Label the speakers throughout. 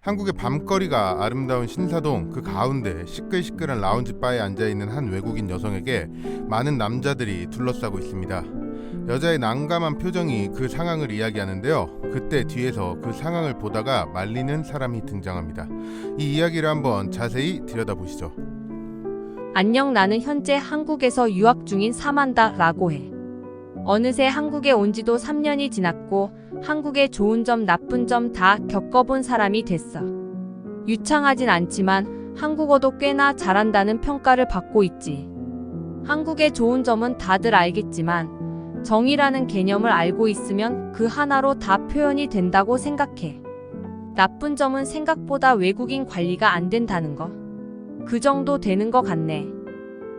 Speaker 1: 한국의 밤거리가 아름다운 신사동 그 가운데 시끌시끌한 라운지 바에 앉아있는 한 외국인 여성에게 많은 남자들이 둘러싸고 있습니다. 여자의 난감한 표정이 그 상황을 이야기하는데요. 그때 뒤에서 그 상황을 보다가 말리는 사람이 등장합니다. 이 이야기를 한번 자세히 들여다보시죠.
Speaker 2: 안녕, 나는 현재 한국에서 유학 중인 사만다라고 해. 어느새 한국에 온 지도 3년이 지났고 한국의 좋은 점 나쁜 점 다 겪어본 사람이 됐어. 유창하진 않지만 한국어도 꽤나 잘한다는 평가를 받고 있지. 한국의 좋은 점은 다들 알겠지만 정의라는 개념을 알고 있으면 그 하나로 다 표현이 된다고 생각해. 나쁜 점은 생각보다 외국인 관리가 안 된다는 거. 그 정도 되는 것 같네.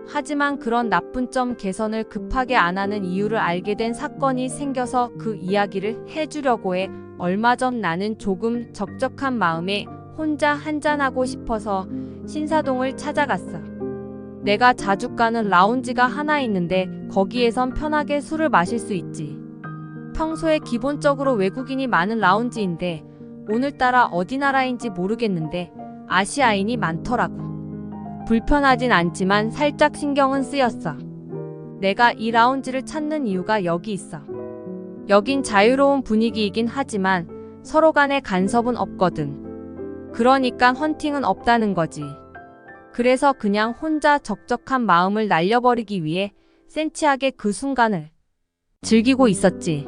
Speaker 2: 하지만 그런 나쁜 점 개선을 급하게 안 하는 이유를 알게 된 사건이 생겨서 그 이야기를 해주려고 해. 얼마 전 나는 조금 적적한 마음에 혼자 한잔하고 싶어서 신사동을 찾아갔어. 내가 자주 가는 라운지가 하나 있는데 거기에선 편하게 술을 마실 수 있지. 평소에 기본적으로 외국인이 많은 라운지인데 오늘따라 어디 나라인지 모르겠는데 아시아인이 많더라고. 불편하진 않지만 살짝 신경은 쓰였어. 내가 이 라운지를 찾는 이유가 여기 있어. 여긴 자유로운 분위기이긴 하지만 서로 간에 간섭은 없거든. 그러니까 헌팅은 없다는 거지. 그래서 그냥 혼자 적적한 마음을 날려버리기 위해 센치하게 그 순간을 즐기고 있었지.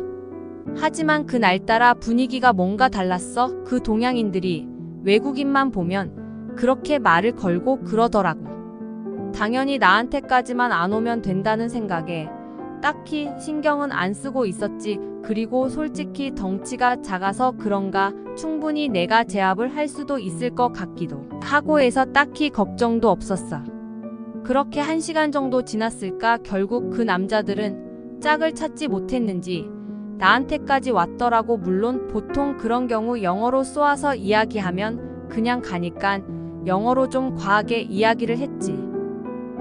Speaker 2: 하지만 그날따라 분위기가 뭔가 달랐어. 그 동양인들이 외국인만 보면 그렇게 말을 걸고 그러더라고. 당연히 나한테까지만 안 오면 된다는 생각에 딱히 신경은 안 쓰고 있었지. 그리고 솔직히 덩치가 작아서 그런가 충분히 내가 제압을 할 수도 있을 것 같기도 하고 해서 딱히 걱정도 없었어. 그렇게 1시간 정도 지났을까. 결국 그 남자들은 짝을 찾지 못했는지 나한테까지 왔더라고. 물론 보통 그런 경우 영어로 쏘아서 이야기하면 그냥 가니깐 영어로 좀 과하게 이야기를 했지.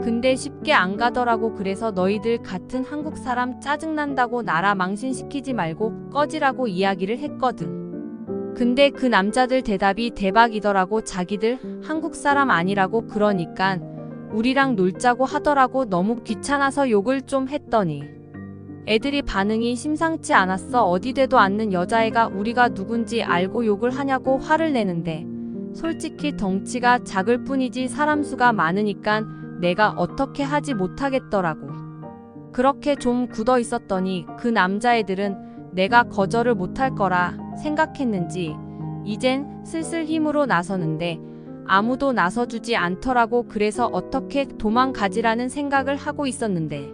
Speaker 2: 근데 쉽게 안 가더라고. 그래서 너희들 같은 한국 사람 짜증난다고 나라 망신시키지 말고 꺼지라고 이야기를 했거든. 근데 그 남자들 대답이 대박이더라고. 자기들 한국 사람 아니라고 그러니깐 우리랑 놀자고 하더라고. 너무 귀찮아서 욕을 좀 했더니 애들이 반응이 심상치 않았어. 어디 되도 않는 여자애가 우리가 누군지 알고 욕을 하냐고 화를 내는데 솔직히 덩치가 작을 뿐이지 사람 수가 많으니까 내가 어떻게 하지 못하겠더라고. 그렇게 좀 굳어 있었더니 그 남자애들은 내가 거절을 못할 거라 생각했는지 이젠 슬슬 힘으로 나서는데 아무도 나서주지 않더라고. 그래서 어떻게 도망가지라는 생각을 하고 있었는데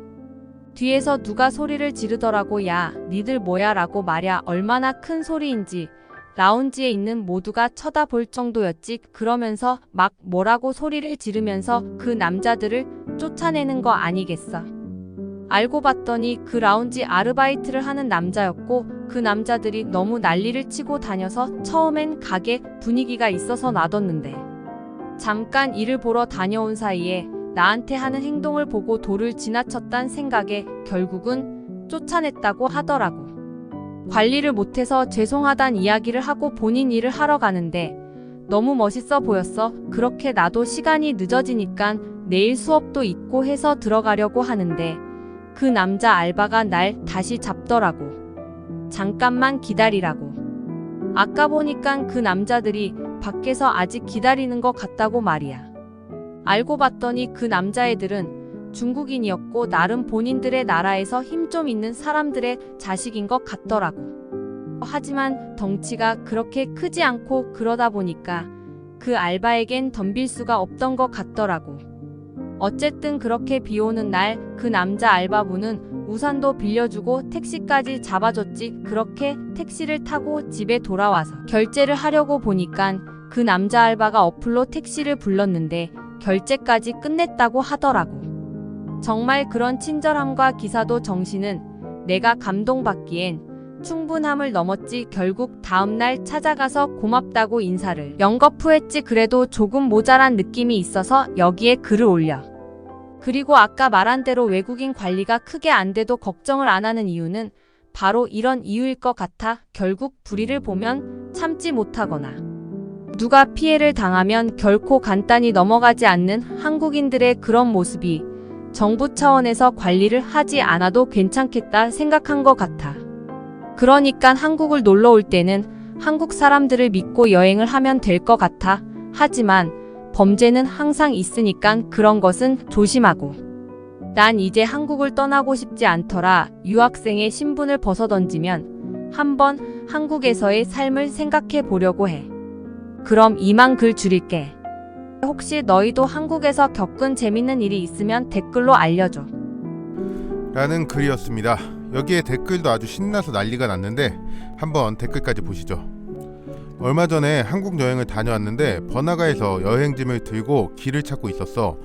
Speaker 2: 뒤에서 누가 소리를 지르더라고. 야, 니들 뭐야 라고. 말야, 얼마나 큰 소리인지 라운지에 있는 모두가 쳐다볼 정도였지. 그러면서 막 뭐라고 소리를 지르면서 그 남자들을 쫓아내는 거 아니겠어. 알고 봤더니 그 라운지 아르바이트를 하는 남자였고 그 남자들이 너무 난리를 치고 다녀서 처음엔 가게 분위기가 있어서 놔뒀는데 잠깐 일을 보러 다녀온 사이에 나한테 하는 행동을 보고 도를 지나쳤단 생각에 결국은 쫓아냈다고 하더라고. 관리를 못해서 죄송하단 이야기를 하고 본인 일을 하러 가는데 너무 멋있어 보였어. 그렇게 나도 시간이 늦어지니까 내일 수업도 있고 해서 들어가려고 하는데 그 남자 알바가 날 다시 잡더라고. 잠깐만 기다리라고. 아까 보니까 그 남자들이 밖에서 아직 기다리는 것 같다고 말이야. 알고 봤더니 그 남자애들은 중국인이었고 나름 본인들의 나라에서 힘 좀 있는 사람들의 자식인 것 같더라고. 하지만 덩치가 그렇게 크지 않고 그러다 보니까 그 알바에겐 덤빌 수가 없던 것 같더라고. 어쨌든 그렇게 비 오는 날 그 남자 알바분은 우산도 빌려주고 택시까지 잡아줬지. 그렇게 택시를 타고 집에 돌아와서 결제를 하려고 보니까 그 남자 알바가 어플로 택시를 불렀는데 결제까지 끝냈다고 하더라고. 정말 그런 친절함과 기사도 정신은 내가 감동받기엔 충분함을 넘었지. 결국 다음날 찾아가서 고맙다고 인사를 연거푸했지. 그래도 조금 모자란 느낌이 있어서 여기에 글을 올려. 그리고 아까 말한 대로 외국인 관리가 크게 안 돼도 걱정을 안 하는 이유는 바로 이런 이유일 것 같아. 결국 불의를 보면 참지 못하거나 누가 피해를 당하면 결코 간단히 넘어가지 않는 한국인들의 그런 모습이 정부 차원에서 관리를 하지 않아도 괜찮겠다 생각한 것 같아. 그러니까 한국을 놀러 올 때는 한국 사람들을 믿고 여행을 하면 될 것 같아. 하지만 범죄는 항상 있으니까 그런 것은 조심하고. 난 이제 한국을 떠나고 싶지 않더라. 유학생의 신분을 벗어던지면 한번 한국에서의 삶을 생각해 보려고 해. 그럼 이만 글 줄일게. 혹시 너희도 한국에서 겪은 재밌는 일이 있으면 댓글로 알려줘.
Speaker 1: 라는 글이었습니다. 여기에 댓글도 아주 신나서 난리가 났는데 한번 댓글까지 보시죠. 얼마 전에 한국 여행을 다녀왔는데 번화가에서 여행짐을 들고 길을 찾고 있었어.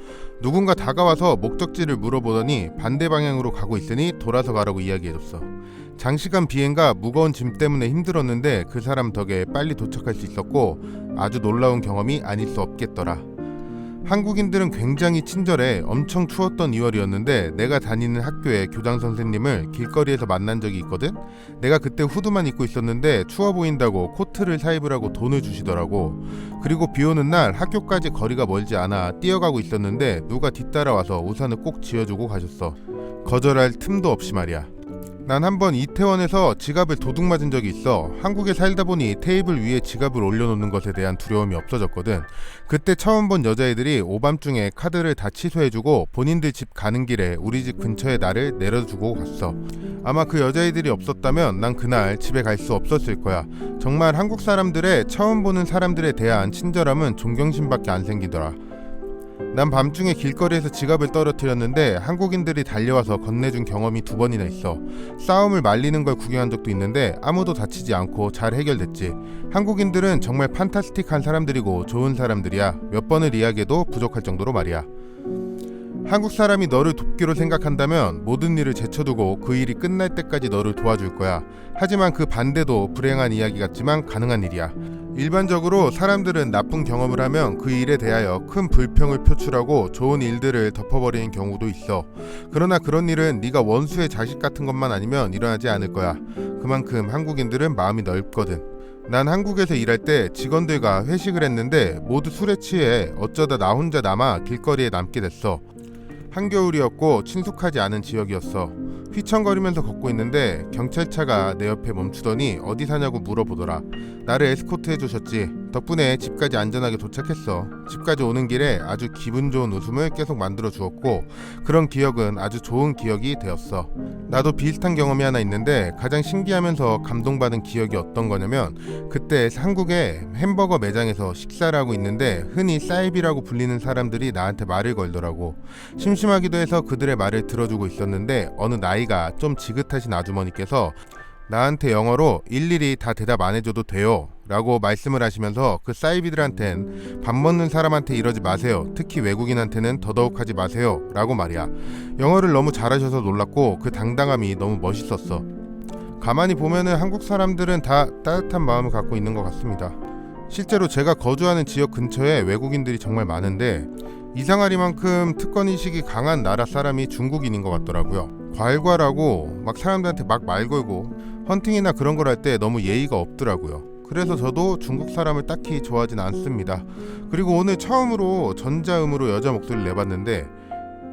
Speaker 1: 누군가 다가와서 목적지를 물어보더니 반대 방향으로 가고 있으니 돌아서 가라고 이야기해줬어. 장시간 비행과 무거운 짐 때문에 힘들었는데 그 사람 덕에 빨리 도착할 수 있었고 아주 놀라운 경험이 아닐 수 없겠더라. 한국인들은 굉장히 친절해. 엄청 추웠던 2월이었는데 내가 다니는 학교의 교장 선생님을 길거리에서 만난 적이 있거든. 내가 그때 후드만 입고 있었는데 추워 보인다고 코트를 사입으라고 돈을 주시더라고. 그리고 비 오는 날 학교까지 거리가 멀지 않아 뛰어가고 있었는데 누가 뒤따라와서 우산을 꼭 쥐어주고 가셨어. 거절할 틈도 없이 말이야. 난 한번 이태원에서 지갑을 도둑 맞은 적이 있어. 한국에 살다 보니 테이블 위에 지갑을 올려놓는 것에 대한 두려움이 없어졌거든. 그때 처음 본 여자애들이 오밤중에 카드를 다 취소해주고 본인들 집 가는 길에 우리 집 근처에 나를 내려주고 갔어. 아마 그 여자애들이 없었다면 난 그날 집에 갈 수 없었을 거야. 정말 한국 사람들의 처음 보는 사람들에 대한 친절함은 존경심밖에 안 생기더라. 난 밤중에 길거리에서 지갑을 떨어뜨렸는데 한국인들이 달려와서 건네준 경험이 2번이나 있어. 싸움을 말리는 걸 구경한 적도 있는데 아무도 다치지 않고 잘 해결됐지. 한국인들은 정말 판타스틱한 사람들이고 좋은 사람들이야. 몇 번을 이야기해도 부족할 정도로 말이야. 한국 사람이 너를 돕기로 생각한다면 모든 일을 제쳐두고 그 일이 끝날 때까지 너를 도와줄 거야. 하지만 그 반대도 불행한 이야기 같지만 가능한 일이야. 일반적으로 사람들은 나쁜 경험을 하면 그 일에 대하여 큰 불평을 표출하고 좋은 일들을 덮어버리는 경우도 있어. 그러나 그런 일은 네가 원수의 자식 같은 것만 아니면 일어나지 않을 거야. 그만큼 한국인들은 마음이 넓거든. 난 한국에서 일할 때 직원들과 회식을 했는데 모두 술에 취해 어쩌다 나 혼자 남아 길거리에 남게 됐어. 한겨울이었고 친숙하지 않은 지역이었어. 휘청거리면서 걷고 있는데 경찰차가 내 옆에 멈추더니 어디 사냐고 물어보더라. 나를 에스코트 해주셨지. 덕분에 집까지 안전하게 도착했어. 집까지 오는 길에 아주 기분 좋은 웃음을 계속 만들어 주었고 그런 기억은 아주 좋은 기억이 되었어. 나도 비슷한 경험이 하나 있는데 가장 신기하면서 감동받은 기억이 어떤 거냐면 그때 한국의 햄버거 매장에서 식사를 하고 있는데 흔히 사이비라고 불리는 사람들이 나한테 말을 걸더라고. 심심하기도 해서 그들의 말을 들어주고 있었는데 어느 나이가 좀 지긋하신 아주머니께서 나한테 영어로 일일이 다 대답 안 해줘도 돼요 라고 말씀을 하시면서 그 사이비들한텐 밥 먹는 사람한테 이러지 마세요. 특히 외국인한테는 더더욱 하지 마세요 라고 말이야. 영어를 너무 잘하셔서 놀랐고 그 당당함이 너무 멋있었어. 가만히 보면은 한국 사람들은 다 따뜻한 마음을 갖고 있는 것 같습니다. 실제로 제가 거주하는 지역 근처에 외국인들이 정말 많은데 이상하리만큼 특권인식이 강한 나라 사람이 중국인인 것 같더라고요. 괄괄하고 막 사람들한테 막 말 걸고 헌팅이나 그런 걸 할 때 너무 예의가 없더라고요. 그래서 저도 중국 사람을 딱히 좋아하진 않습니다. 그리고 오늘 처음으로 전자음으로 여자 목소리를 내봤는데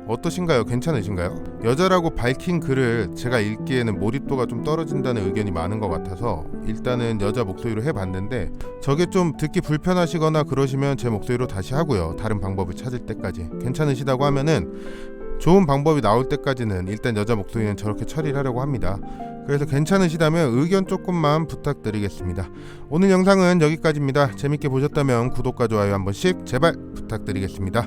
Speaker 1: 어떠신가요? 괜찮으신가요? 여자라고 밝힌 글을 제가 읽기에는 몰입도가 좀 떨어진다는 의견이 많은 것 같아서 일단은 여자 목소리로 해봤는데 저게 좀 듣기 불편하시거나 그러시면 제 목소리로 다시 하고요. 다른 방법을 찾을 때까지. 괜찮으시다고 하면은 좋은 방법이 나올 때까지는 일단 여자 목소리는 저렇게 처리를 하려고 합니다. 그래서 괜찮으시다면 의견 조금만 부탁드리겠습니다. 오늘 영상은 여기까지입니다. 재밌게 보셨다면 구독과 좋아요 한 번씩 제발 부탁드리겠습니다.